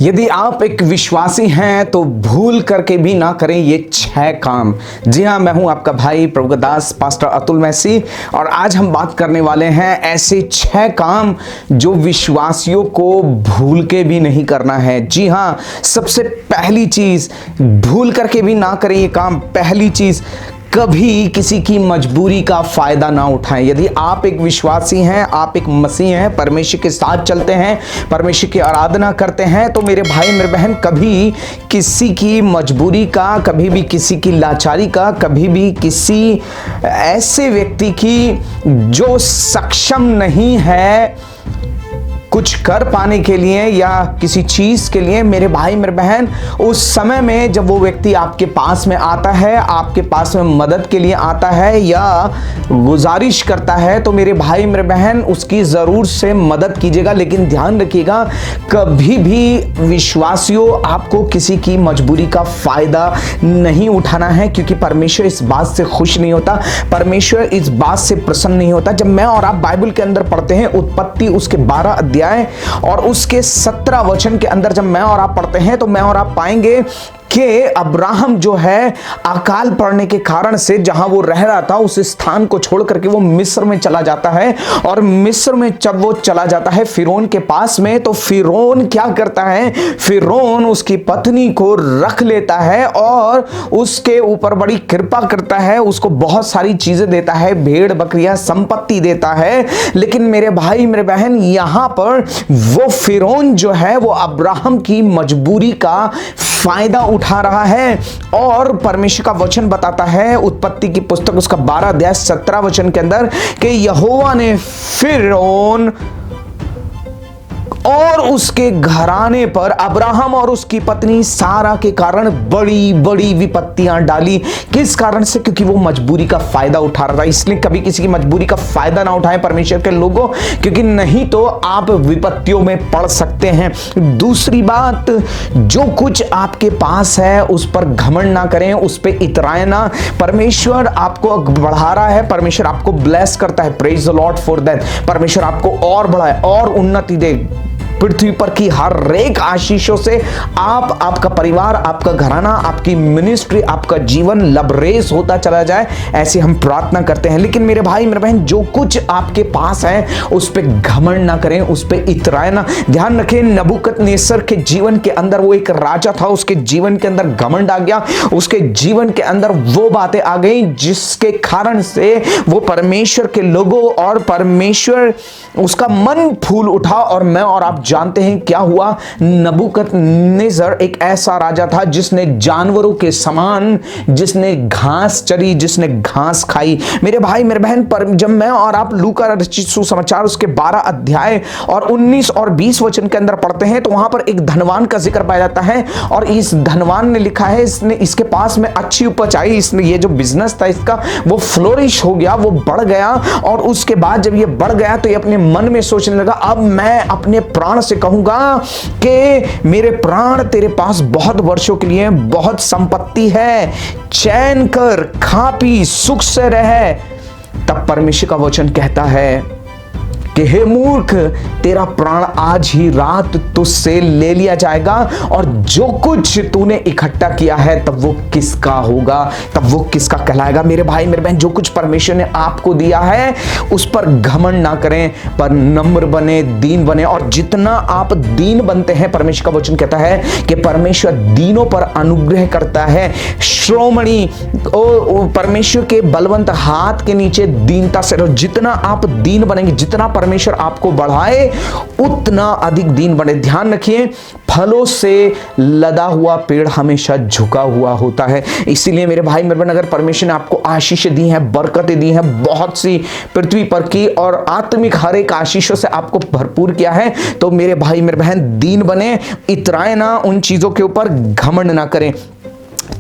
यदि आप एक विश्वासी हैं तो भूल करके भी ना करें ये 6 काम। जी हाँ, मैं हूं आपका भाई प्रभुदास पास्टर अतुल मैसी और आज हम बात करने वाले हैं ऐसे 6 काम जो विश्वासियों को भूल के भी नहीं करना है। जी हाँ, सबसे पहली चीज भूल करके भी ना करें ये काम। पहली चीज, कभी किसी की मजबूरी का फायदा ना उठाएं। यदि आप एक विश्वासी हैं, आप एक मसीह हैं, परमेश्वर के साथ चलते हैं, परमेश्वर की आराधना करते हैं, तो मेरे भाई मेरे बहन, कभी किसी की मजबूरी का, कभी भी किसी की लाचारी का, कभी भी किसी ऐसे व्यक्ति की जो सक्षम नहीं है कुछ कर पाने के लिए या किसी चीज के लिए, मेरे भाई मेरे बहन, उस समय में जब वो व्यक्ति आपके पास में आता है, आपके पास में मदद के लिए आता है या गुजारिश करता है, तो मेरे भाई मेरे बहन उसकी जरूर से मदद कीजिएगा। लेकिन ध्यान रखिएगा, कभी भी विश्वासियों आपको किसी की मजबूरी का फायदा नहीं उठाना है, क्योंकि परमेश्वर इस बात से खुश नहीं होता, परमेश्वर इस बात से प्रसन्न नहीं होता। जब मैं और आप बाइबल के अंदर पढ़ते हैं, उत्पत्ति उसके 12 अध्याय और उसके 17 वचन के अंदर जब मैं और आप पढ़ते हैं, तो मैं और आप पाएंगे कि अब्राहम जो है अकाल पड़ने के कारण से जहां वो रह रहा था उस स्थान को छोड़ करके वो मिस्र में चला जाता है। और मिस्र में जब वो चला जाता है फिरौन के पास में, तो फिरौन क्या करता है, फिरौन उसकी पत्नी को रख लेता है और उसके ऊपर बड़ी कृपा करता है, उसको बहुत सारी चीजें देता है, भेड़ बकरियां, संपत्ति देता है। लेकिन मेरे भाई मेरे बहन, यहां पर वो फिरौन जो है वो अब्राहम की मजबूरी का फायदा उठा रहा है। और परमेश्वर का वचन बताता है, उत्पत्ति की पुस्तक उसका 12 अध्याय 17 वचन के अंदर, कि यहोवा ने फिरौन और उसके घराने पर अब्राहम और उसकी पत्नी सारा के कारण बड़ी बड़ी विपत्तियां डाली। किस कारण से? क्योंकि वो मजबूरी का फायदा उठा रहा था। इसलिए कभी किसी की मजबूरी का फायदा ना उठाएं परमेश्वर के लोगों, क्योंकि नहीं तो आप विपत्तियों में पड़ सकते हैं। दूसरी बात, जो कुछ आपके पास है उस पर घमंड ना करें, उस पर इतराएं ना। परमेश्वर आपको बढ़ा रहा है, परमेश्वर आपको ब्लेस करता है, praise the Lord for that. परमेश्वर आपको और बढ़ाए और उन्नति दे। पृथ्वी पर की हर एक आशीषों से आप, आपका परिवार, आपका घराना, आपकी मिनिस्ट्री, आपका जीवन लबरेज होता चला जाए, ऐसे हम प्रार्थना करते हैं। लेकिन मेरे भाई मेरे बहन, जो कुछ आपके पास है उस पे घमंड ना करें, उस पे इतराएं ना। ध्यान रखें, नबूकदनेस्सर के जीवन के अंदर, वो एक राजा था, उसके जीवन के अंदर घमंड आ गया, उसके जीवन के अंदर वो बातें आ गई जिसके कारण से वो परमेश्वर के लोगों और परमेश्वर उसका मन फूल उठा। और मैं और आप जानते हैं क्या हुआ। नबूकदनेस्सर एक ऐसा राजा था जिसने जानवरों के समान, जिसने घास चरी, जिसने घास खाई। मेरे भाई मेरे बहन, पर जब मैं और आप लूका रचित सुसमाचार उसके 12 अध्याय और 19 और 20 वचन के अंदर पढ़ते हैं, तो वहां पर एक धनवान का जिक्र पाया जाता है। और इस धनवान ने लिखा है, इसके पास में अच्छी उपज आई, इसने ये जो बिजनेस था इसका वो फ्लोरिश हो गया, वो बढ़ गया। और उसके बाद जब ये बढ़ गया तो ये अपने मन में सोचने लगा, अब मैं अपने प्राण से कहूंगा कि मेरे प्राण, तेरे पास बहुत वर्षों के लिए बहुत संपत्ति है, चैन कर, खा पी, सुख से रह। तब परमेश्वर का वचन कहता है कि हे मूर्ख, तेरा प्राण आज ही रात तुझसे ले लिया जाएगा, और जो कुछ तूने इकट्ठा किया है तब वो किसका होगा, तब वो किसका कहलाएगा। मेरे भाई मेरे बहन, जो कुछ परमेश्वर ने आपको दिया है उस पर घमंड ना करें, पर नम्र बने, दीन बने। और जितना आप दीन बनते हैं, परमेश्वर का वचन कहता है कि परमेश्वर दीनों पर अनुग्रह करता है। श्रोमणी, परमेश्वर के बलवंत हाथ के नीचे दीनता से रहो। जितना आप दीन बनेंगे, जितना परमेश्वर आपको बढ़ाए, उतना अधिक दीन बने। ध्यान रखिए, फलों से लदा हुआ पेड़ हमेशा झुका हुआ होता है। इसीलिए मेरे भाई मेरे बहन, अगर परमेश्वर ने आपको आशीष दी है, बरकतें दी हैं बहुत सी पृथ्वी पर की, और आत्मिक हर एक आशीषों से आपको भरपूर किया है, तो मेरे भाई मेरे बहन दीन बने, इतराएं ना, उन चीजों के ऊपर घमंड ना करें।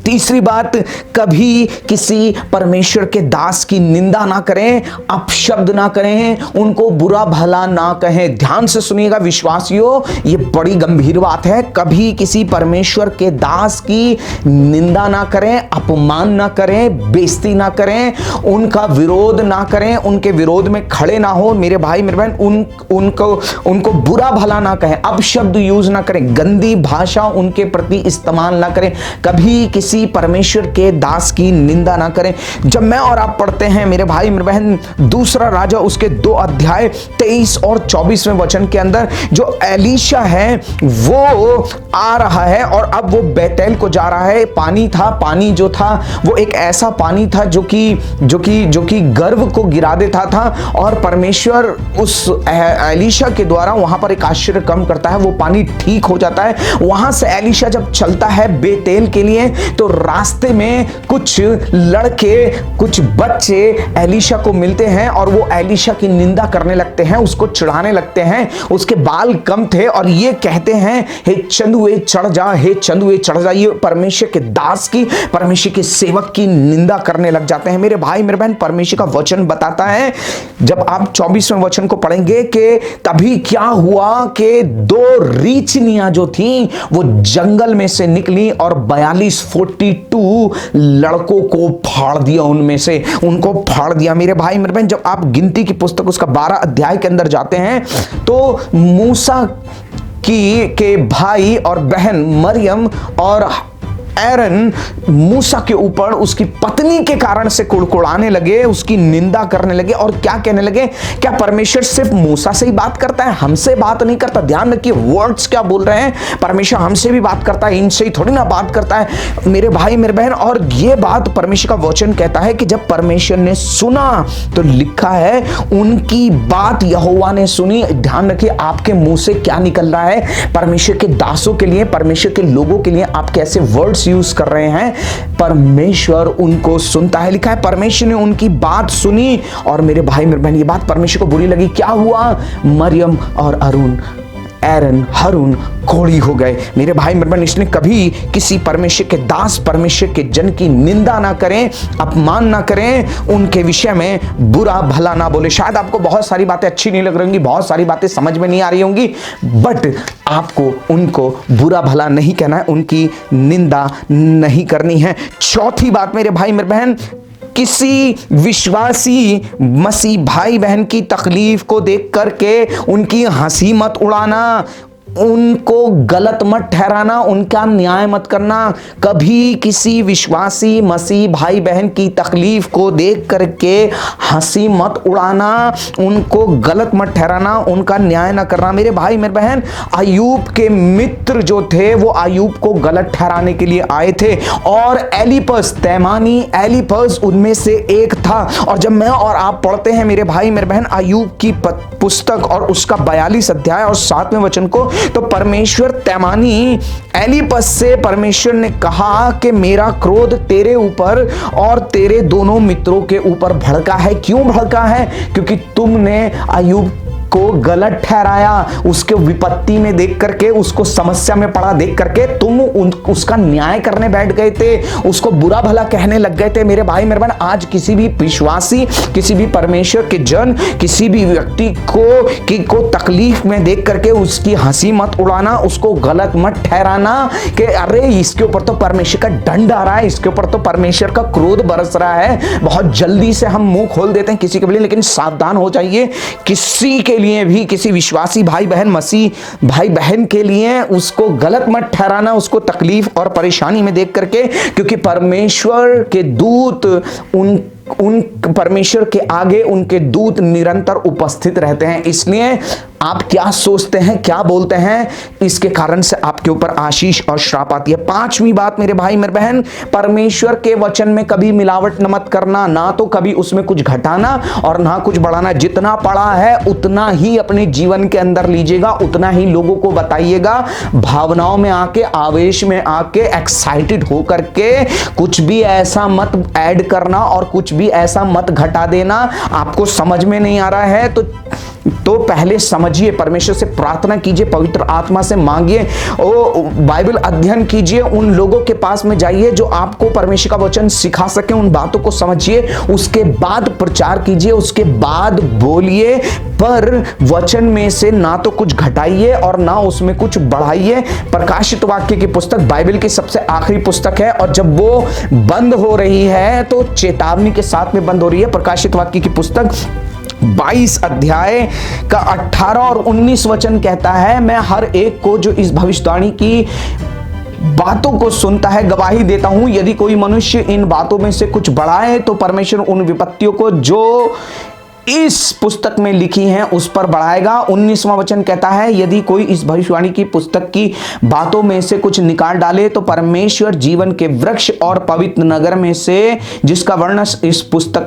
तीसरी बात, कभी किसी परमेश्वर के दास की निंदा ना करें, अपशब्द ना करें, उनको बुरा भला ना कहें। ध्यान से सुनिएगा विश्वासियों, ये बड़ी गंभीर बात है। कभी किसी परमेश्वर के दास की निंदा ना करें, अपमान ना करें, बेइज्जती ना करें, उनका विरोध ना करें, उनके विरोध में खड़े ना हो। मेरे भाई मेरे बहन, उनको बुरा भला ना कहें, अपशब्द यूज ना करें, गंदी भाषा उनके प्रति इस्तेमाल ना करें, कभी किसी परमेश्वर के दास की निंदा ना करें। जब मैं और आप पढ़ते हैं मेरे भाई मेरे बहन दूसरा राजा उसके 2 अध्याय 23 और 24वें वचन के अंदर, जो एलीशा है वो आ रहा है और अब वो बेतेल को जा रहा है। पानी जो था वो एक ऐसा पानी था जो कि गर्व को गिरा देता था और परमेश्वर उस एलीशा के द्वारा वहां पर एक आश्चर्य काम करता है, वो पानी ठीक हो जाता है। वहां से एलीशा जब चलता है बेतेल के लिए तो रास्ते में कुछ लड़के, कुछ बच्चे एलीशा को मिलते हैं और वो एलीशा की निंदा करने लगते हैं, उसको चिढ़ाने लगते हैं। उसके बाल कम थे और ये कहते हैं, हे चंदुए चढ़ जा, हे चंदुए चढ़ जा। ये परमेश्वर के दास की, परमेश्वर के सेवक की निंदा करने लग जाते हैं। मेरे भाई मेरे बहन, परमेश्वर का वचन बताता है, जब आप 24वें वचन को पढ़ेंगे कि तभी क्या हुआ कि 2 रीछनियां जो थी वो जंगल में से निकली और 42 लड़कों को फाड़ दिया, उनमें से उनको फाड़ दिया। मेरे भाई मेरे बहन, जब आप गिनती की पुस्तक उसका 12 अध्याय के अंदर जाते हैं तो मूसा के भाई और बहन मरियम और एरन मूसा के ऊपर उसकी पत्नी के कारण से कुड़कुड़ाने लगे, उसकी निंदा करने लगे और क्या कहने लगे, क्या परमेश्वर सिर्फ मूसा से ही बात करता है, हमसे बात नहीं करता? ध्यान रखिए वर्ड्स क्या बोल रहे हैं, परमेश्वर हमसे भी बात करता है, इनसे ही थोड़ी ना बात करता है मेरे भाई मेरे बहन। और ये बात परमेश्वर का वचन कहता है कि जब परमेश्वर ने सुना तो लिखा है उनकी बात यहोवा ने सुनी। ध्यान रखिए आपके मुंह से क्या निकल रहा है, परमेश्वर के दासों के लिए, परमेश्वर के लोगों के लिए आप कैसे वर्ड्स यूज कर रहे हैं, परमेश्वर उनको सुनता है। लिखा है परमेश्वर ने उनकी बात सुनी और मेरे भाई मेरे बहन ये बात परमेश्वर को बुरी लगी। क्या हुआ, मरियम और एरन हारून कोढ़ी हो गए। मेरे भाई मेरे बहन, इसलिए कभी किसी परमेश्वर के दास, परमेश्वर के जन की निंदा ना करें, अपमान ना करें, उनके विषय में बुरा भला ना बोले। शायद आपको बहुत सारी बातें अच्छी नहीं लग रही होंगी, बहुत सारी बातें समझ में नहीं आ रही होंगी, बट आपको उनको बुरा भला नहीं कहना है, उनकी निंदा नहीं करनी है। चौथी बात मेरे भाई मेरे बहन, किसी विश्वासी मसीह भाई बहन की तकलीफ को देख करके उनकी हंसी मत उड़ाना, उनको गलत मत ठहराना, उनका न्याय मत करना। कभी किसी विश्वासी मसीह भाई बहन की तकलीफ को देख करके हंसी मत उड़ाना, उनको गलत मत ठहराना, उनका न्याय ना करना। मेरे भाई मेरे बहन, अय्यूब के मित्र जो थे वो अय्यूब को गलत ठहराने के लिए आए थे और एलीपस, तैमानी एलीपस उनमें से एक था। और जब मैं और आप पढ़ते हैं मेरे भाई मेरे बहन अय्यूब की पुस्तक और उसका 42 अध्याय और 7वें वचन को, तो परमेश्वर तैमानी एलीपस से परमेश्वर ने कहा कि मेरा क्रोध तेरे ऊपर और तेरे दोनों मित्रों के ऊपर भड़का है। क्यों भड़का है? क्योंकि तुमने अय्यूब को गलत ठहराया, उसके विपत्ति में देख करके, उसको समस्या में पड़ा देख करके तुम उसका न्याय करने बैठ गए थे, उसको बुरा भला कहने लग गए थे। मेरे भाई मेरे बहन, आज किसी भी विश्वासी, किसी भी परमेश्वर के जन, किसी भी व्यक्ति को तकलीफ में देख करके उसकी हंसी मत उड़ाना, उसको गलत मत ठहराना कि अरे इसके ऊपर तो परमेश्वर का दंड आ रहा है, इसके ऊपर तो परमेश्वर का क्रोध बरस रहा है। बहुत जल्दी से हम मुंह खोल देते हैं किसी के लिए, लेकिन सावधान हो जाइए, किसी के लिए भी, किसी विश्वासी भाई बहन, मसीह भाई बहन के लिए उसको गलत मत ठहराना, उसको तकलीफ और परेशानी में देख करके, क्योंकि परमेश्वर के दूत उन परमेश्वर के आगे उनके दूत निरंतर उपस्थित रहते हैं। इसलिए आप क्या सोचते हैं, क्या बोलते हैं, इसके कारण से आपके ऊपर आशीष और श्राप आती है। 5वीं बात मेरे भाई मेरे बहन, परमेश्वर के वचन में कभी मिलावट मत करना, ना तो कभी उसमें कुछ घटाना और ना कुछ बढ़ाना। जितना पड़ा है उतना ही अपने जीवन के अंदर लीजिएगा, उतना ही लोगों को बताइएगा। भावनाओं में आके, आवेश में आके, एक्साइटेड होकर के कुछ भी ऐसा मत ऐड करना और कुछ भी ऐसा मत घटा देना। आपको समझ में नहीं आ रहा है तो तो पहले समझिए, परमेश्वर से प्रार्थना कीजिए, पवित्र आत्मा से मांगिए, ओ बाइबल अध्ययन कीजिए, उन लोगों के पास में जाइए जो आपको परमेश्वर का वचन सिखा सके, उन बातों को समझिए, उसके बाद प्रचार कीजिए, उसके बाद बोलिए। पर वचन में से ना तो कुछ घटाइए और ना उसमें कुछ बढ़ाइए। प्रकाशित वाक्य की पुस्तक बाइबल की सबसे आखिरी पुस्तक है, और जब वो बंद हो रही है तो चेतावनी के साथ में बंद हो रही है। प्रकाशित वाक्य की पुस्तक 22 अध्याय का 18 और 19 वचन कहता है, मैं हर एक को जो इस भविष्यवाणी की बातों को सुनता है गवाही देता हूं, यदि कोई मनुष्य इन बातों में से कुछ बढ़ाए तो परमेश्वर उन विपत्तियों को जो इस पुस्तक में लिखी हैं उस पर बढ़ाएगा। 19वां वचन कहता है, यदि कोई इस भविष्यवाणी की पुस्तक की बातों में से कुछ निकाल डाले तो परमेश्वर जीवन के वृक्ष और पवित्र नगर में से जिसका वर्णन इस पुस्तक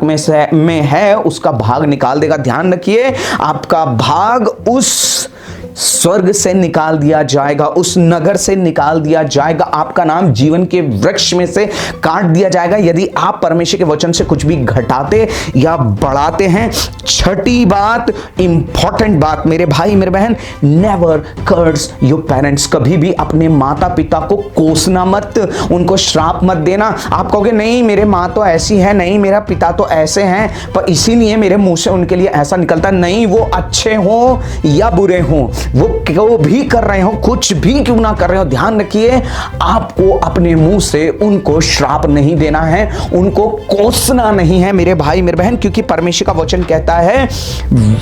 में है उसका भाग निकाल देगा। ध्यान रखिए, आपका भाग उस स्वर्ग से निकाल दिया जाएगा, उस नगर से निकाल दिया जाएगा, आपका नाम जीवन के वृक्ष में से काट दिया जाएगा यदि आप परमेश्वर के वचन से कुछ भी घटाते या बढ़ाते हैं। छठी बात, इंपॉर्टेंट बात मेरे भाई मेरे बहन, नेवर कर्स योर पेरेंट्स। कभी भी अपने माता पिता को कोसना मत, उनको श्राप मत देना। आप कहोगे नहीं मेरे माँ तो ऐसी है, नहीं मेरा पिता तो ऐसे हैं, पर इसीलिए मेरे मुंह से उनके लिए ऐसा निकलता। नहीं, वो अच्छे हों या बुरे हों, वो क्यों भी कर रहे हो, कुछ भी क्यों ना कर रहे हो, ध्यान रखिए आपको अपने मुंह से उनको श्राप नहीं देना है, उनको कोसना नहीं है मेरे भाई मेरे बहन। क्योंकि परमेश्वर का वचन कहता है,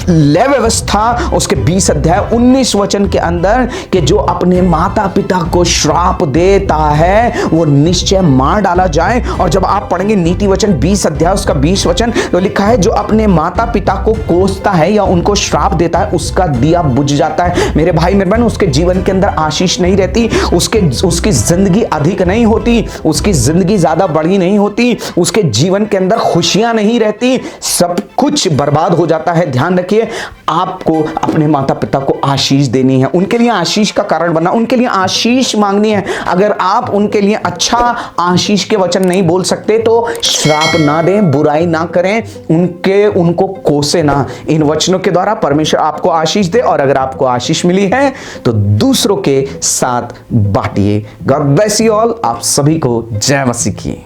ले व्यवस्था उसके 20 अध्याय 19 वचन के अंदर, कि जो अपने माता पिता को श्राप देता है वो निश्चय मार डाला जाए। और जब आप पढ़ेंगे नीति वचन 20 अध्याय उसका 20 वचन, तो लिखा है जो अपने माता पिता को कोसता है या उनको श्राप देता है उसका दिया बुझ जाता है। मेरे भाई मेरे बहन, उसके जीवन के अंदर आशीष नहीं रहती, उसकी जिंदगी अधिक नहीं होती, उसकी जिंदगी ज्यादा बड़ी नहीं होती, उसके जीवन के अंदर खुशियां नहीं रहती, सब कुछ बर्बाद हो जाता है। ध्यान रखिए, आपको अपने माता पिता को आशीष देनी है, उनके लिए आशीष का कारण बनना, उनके लिए आशीष मांगनी है। अगर आप उनके लिए अच्छा आशीष के वचन नहीं बोल सकते तो श्राप ना दें, बुराई ना करें, उनको कोसे ना। इन वचनों के द्वारा परमेश्वर आपको आशीष दे, और अगर आपको आशीष मिली है तो दूसरों के साथ बांटिए। God bless you all. आप सभी को जय मसीह की।